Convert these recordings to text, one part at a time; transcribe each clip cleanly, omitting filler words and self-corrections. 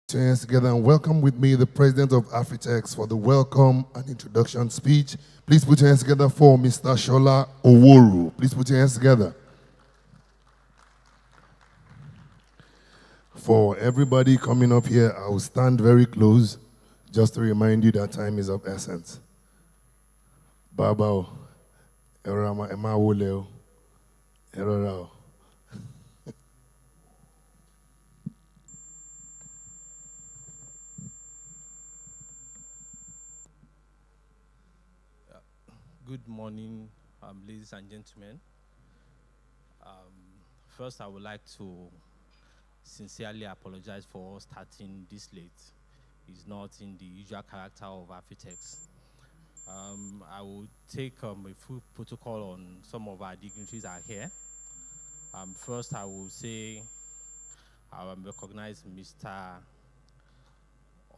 Two hands together and welcome with me the president of Afritex for the welcome and introduction speech. Please put your hands together for Mr. Shola Oworu. Please put your hands together. For everybody coming up here, I will stand very close just to remind you that time is of essence. Babao, Erama Emma Woleo, Erorao. Good morning, ladies and gentlemen. First, I would like to sincerely apologize for starting this late. It's not in the usual character of Afritex. I will take a full protocol on some of our dignitaries are here. First, I will say I recognize Mr.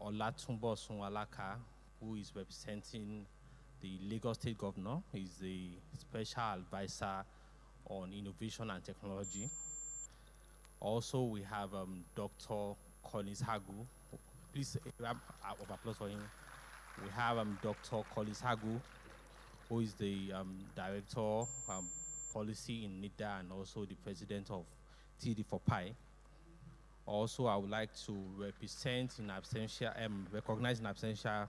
Olatunbo Sunwalaka, who is representing the Lagos State Governor. Is the Special Advisor on Innovation and Technology. Also, we have Dr. Collins Hagu. Please, a round of applause for him. We have Dr. Collins Hagu, who is the Director Policy in NIDA and also the President of TD4Pi. Also, I would like to represent in absentia, recognize in absentia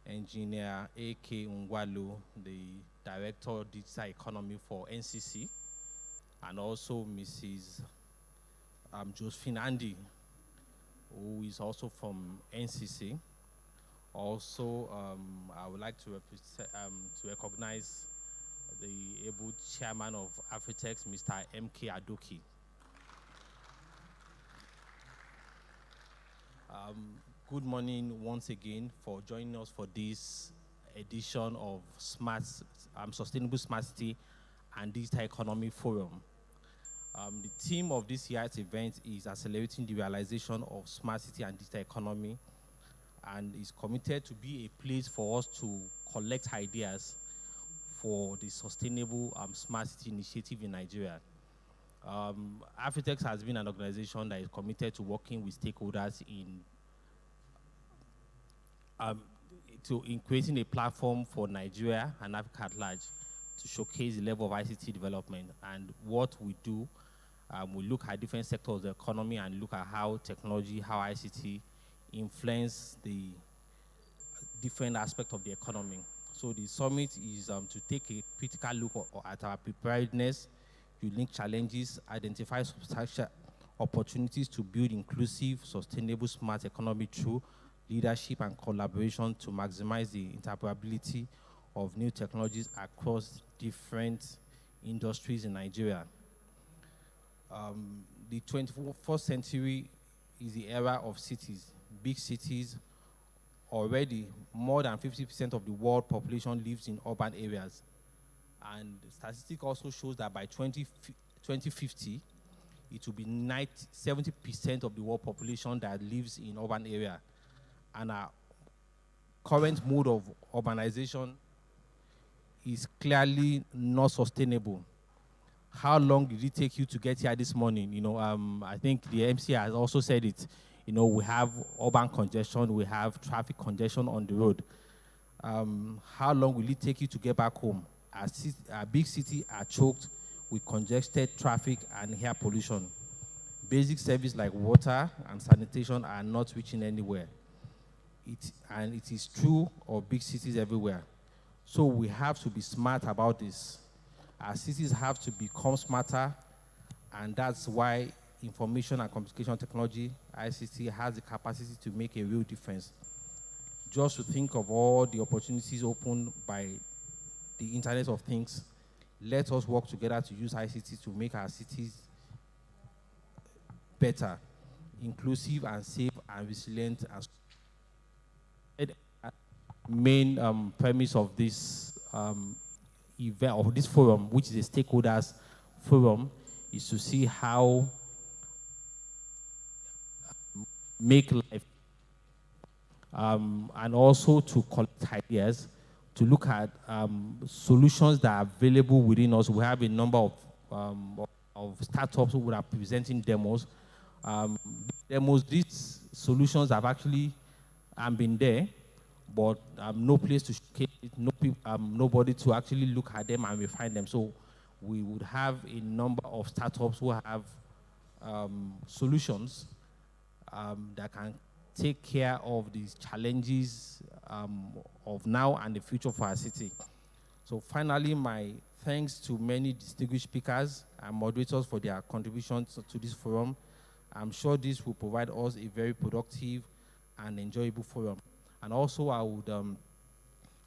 Engineer A.K. Ungwalu, the Director of Digital Economy for NCC, and also Mrs. Josephine Andy, who is also from NCC. Also, I would like to recognize the able chairman of Afritex, Mr. M.K. Adoki. Good morning once again for joining us for this edition of Sustainable Smart City and Digital Economy Forum. The theme of this year's event is accelerating the realization of smart city and digital economy, and is committed to be a place for us to collect ideas for the sustainable smart city initiative in Nigeria. Afritex has been an organization that is committed to working with stakeholders in creating a platform for Nigeria and Africa at large to showcase the level of ICT development. And what we do, we look at different sectors of the economy and look at how technology, how ICT influence the different aspects of the economy. So the summit is to take a critical look at our preparedness, unique challenges, identify substantial opportunities to build inclusive, sustainable, smart economy through leadership and collaboration to maximize the interoperability of new technologies across different industries in Nigeria. The 21st century is the era of cities. Big cities, already more than 50% of the world population lives in urban areas. And statistics also shows that by 2050, it will be 70% of the world population that lives in urban area. And our current mode of urbanization is clearly not sustainable. How long did it take you to get here this morning? I think the MC has also said it. We have urban congestion, we have traffic congestion on the road. How long will it take you to get back home? Our big cities are choked with congested traffic and air pollution. Basic services like water and sanitation are not reaching anywhere. It is true of big cities everywhere. So we have to be smart about this. Our cities have to become smarter, and that's why information and communication technology, ICT, has the capacity to make a real difference. Just to think of all the opportunities opened by the Internet of Things, let us work together to use ICT to make our cities better, inclusive and safe and resilient. Main premise of this event, of this forum, which is a stakeholders forum, is to see how make life and also to collect ideas, to look at solutions that are available within us. We have a number of startups who are presenting demos. Demos, this solutions have actually been there, but no place to showcase it, nobody to actually look at them and refine them. So we would have a number of startups who have solutions that can take care of these challenges of now and the future for our city. So finally, my thanks to many distinguished speakers and moderators for their contributions to this forum. I'm sure this will provide us a very productive and enjoyable forum. And also, I would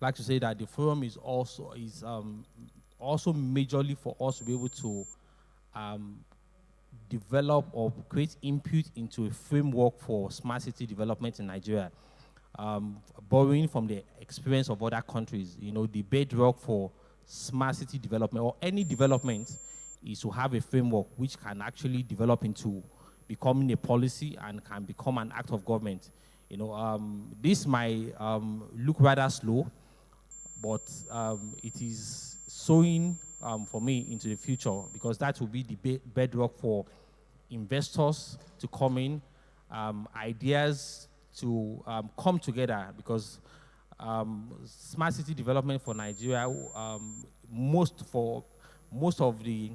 like to say that the forum is also majorly for us to be able to develop or create input into a framework for smart city development in Nigeria. Borrowing from the experience of other countries, the bedrock for smart city development or any development is to have a framework which can actually develop into becoming a policy and can become an act of government. This might look rather slow, but it is sowing for me into the future, because that will be the bedrock for investors to come in, ideas to come together, because smart city development for Nigeria, most of the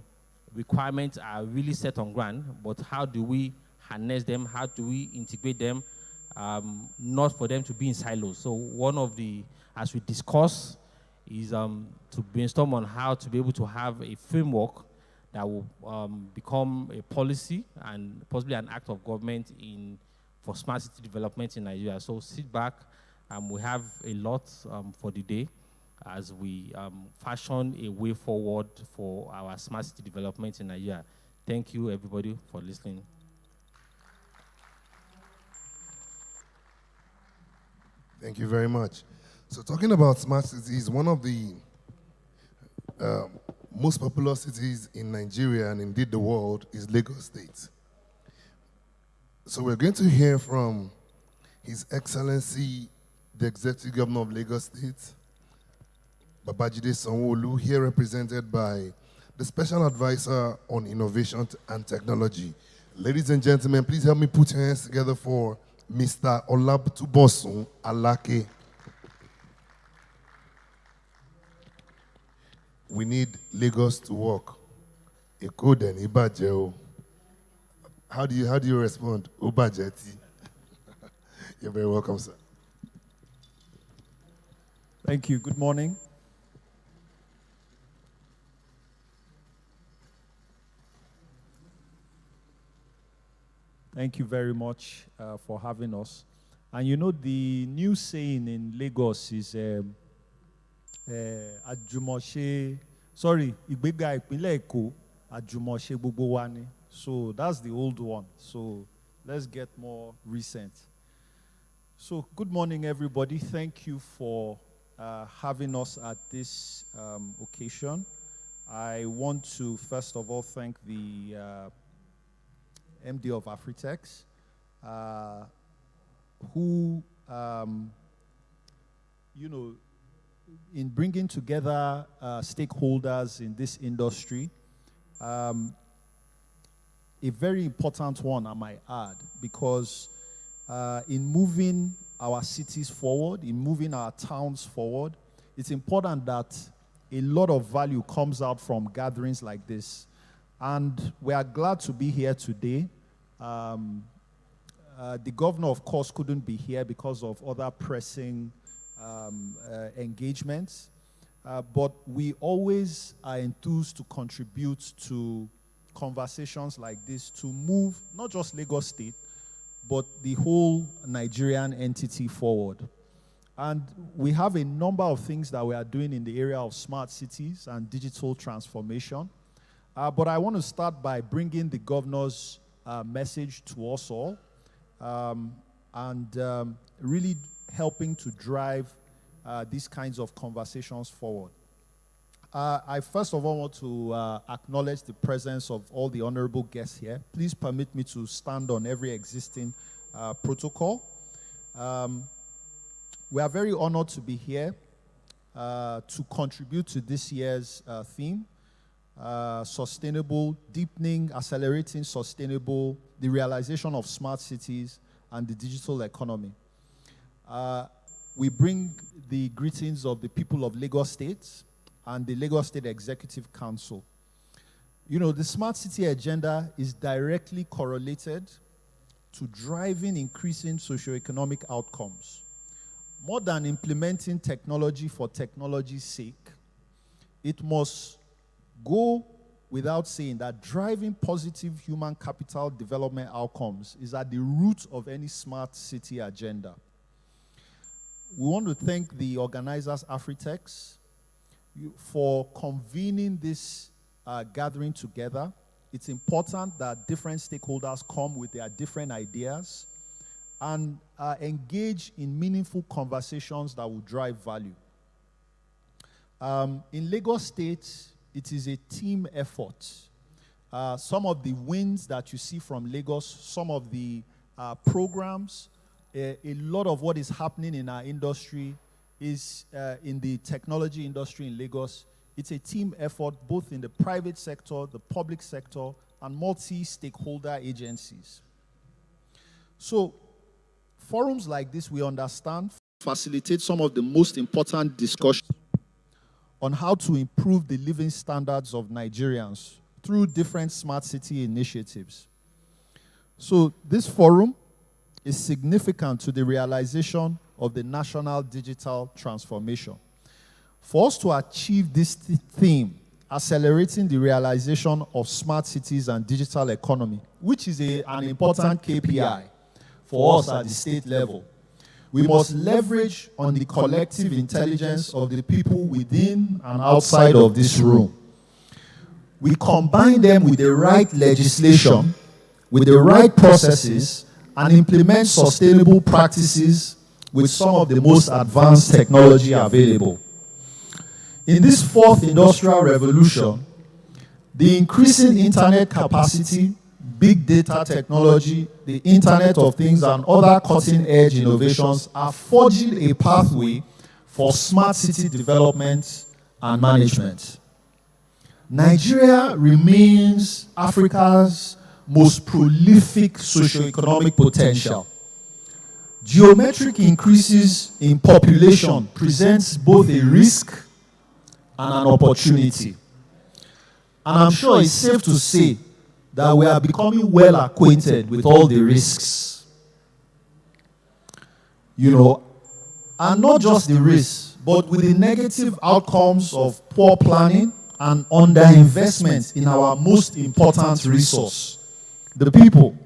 requirements are really set on ground, but how do we harness them? How do we integrate them? Not for them to be in silos. So one of the, as we discuss, is to brainstorm on how to be able to have a framework that will become a policy and possibly an act of government for smart city development in Nigeria. So sit back, we have a lot for the day as we fashion a way forward for our smart city development in Nigeria. Thank you, everybody, for listening. Thank you very much. So talking about smart cities, one of the most popular cities in Nigeria and indeed the world is Lagos State. So we're going to hear from His Excellency, the Executive Governor of Lagos State, Babajide Sanwo-Olu, here represented by the Special Advisor on Innovation and Technology. Ladies and gentlemen, please help me put your hands together for Mr. Olabutubosun Alake. We need Lagos to work. Eko deni baje o. How do you respond? Ubajeti. You're very welcome, sir. Thank you. Good morning. Thank you very much for having us. And the new saying in Lagos is Àjùmọ̀ṣe, ìgbéga ìpínlẹ̀ Èkó, Àjùmọ̀ṣe gbogbo wa ni. So that's the old one. So let's get more recent. So good morning, everybody. Thank you for having us at this occasion. I want to first of all thank the MD of Afritex, who, in bringing together stakeholders in this industry, a very important one, I might add, because in moving our cities forward, in moving our towns forward, it's important that a lot of value comes out from gatherings like this. And we are glad to be here today. The governor, of course, couldn't be here because of other pressing engagements. But we always are enthused to contribute to conversations like this to move not just Lagos State, but the whole Nigerian entity forward. And we have a number of things that we are doing in the area of smart cities and digital transformation. But I want to start by bringing the governor's message to us all and really helping to drive these kinds of conversations forward. I first of all want to acknowledge the presence of all the honorable guests here. Please permit me to stand on every existing protocol. We are very honored to be here to contribute to this year's theme, sustainable, deepening, accelerating sustainable, the realization of smart cities and the digital economy. We bring the greetings of the people of Lagos State and the Lagos State Executive Council. You know, the Smart City agenda is directly correlated to driving increasing socioeconomic outcomes. More than implementing technology for technology's sake, it must go without saying that driving positive human capital development outcomes is at the root of any smart city agenda. We want to thank the organizers, Afritex, for convening this gathering together. It's important that different stakeholders come with their different ideas and engage in meaningful conversations that will drive value. In Lagos State, it is a team effort. Some of the wins that you see from Lagos, some of the programs, a lot of what is happening in our industry is in the technology industry in Lagos. It's a team effort both in the private sector, the public sector, and multi-stakeholder agencies. So, forums like this, we understand, facilitate some of the most important discussions on how to improve the living standards of Nigerians through different smart city initiatives. So, this forum is significant to the realization of the national digital transformation. For us to achieve this theme, accelerating the realization of smart cities and digital economy, which is an important KPI for us at the state level, we must leverage on the collective intelligence of the people within and outside of this room. We combine them with the right legislation, with the right processes, and implement sustainable practices with some of the most advanced technology available. In this fourth industrial revolution, the increasing internet capacity, big data technology, the Internet of Things, and other cutting-edge innovations are forging a pathway for smart city development and management. Nigeria remains Africa's most prolific socioeconomic potential. Geometric increases in population presents both a risk and an opportunity. And I'm sure it's safe to say that we are becoming well acquainted with all the risks. You know, and not just the risks, but with the negative outcomes of poor planning and underinvestment in our most important resource, the people.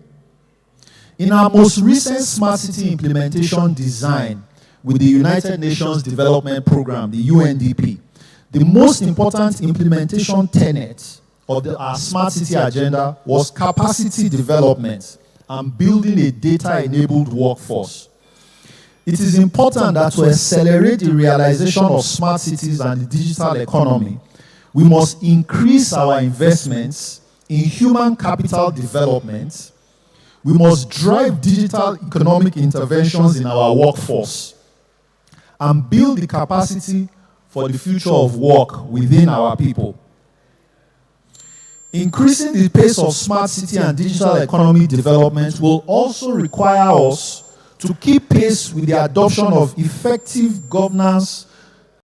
In our most recent smart city implementation design with the United Nations Development Programme, the UNDP, the most important implementation tenet of our smart city agenda was capacity development and building a data-enabled workforce. It is important that to accelerate the realization of smart cities and the digital economy, we must increase our investments in human capital development. We must drive digital economic interventions in our workforce and build the capacity for the future of work within our people. Increasing the pace of smart city and digital economy development will also require us to keep pace with the adoption of effective governance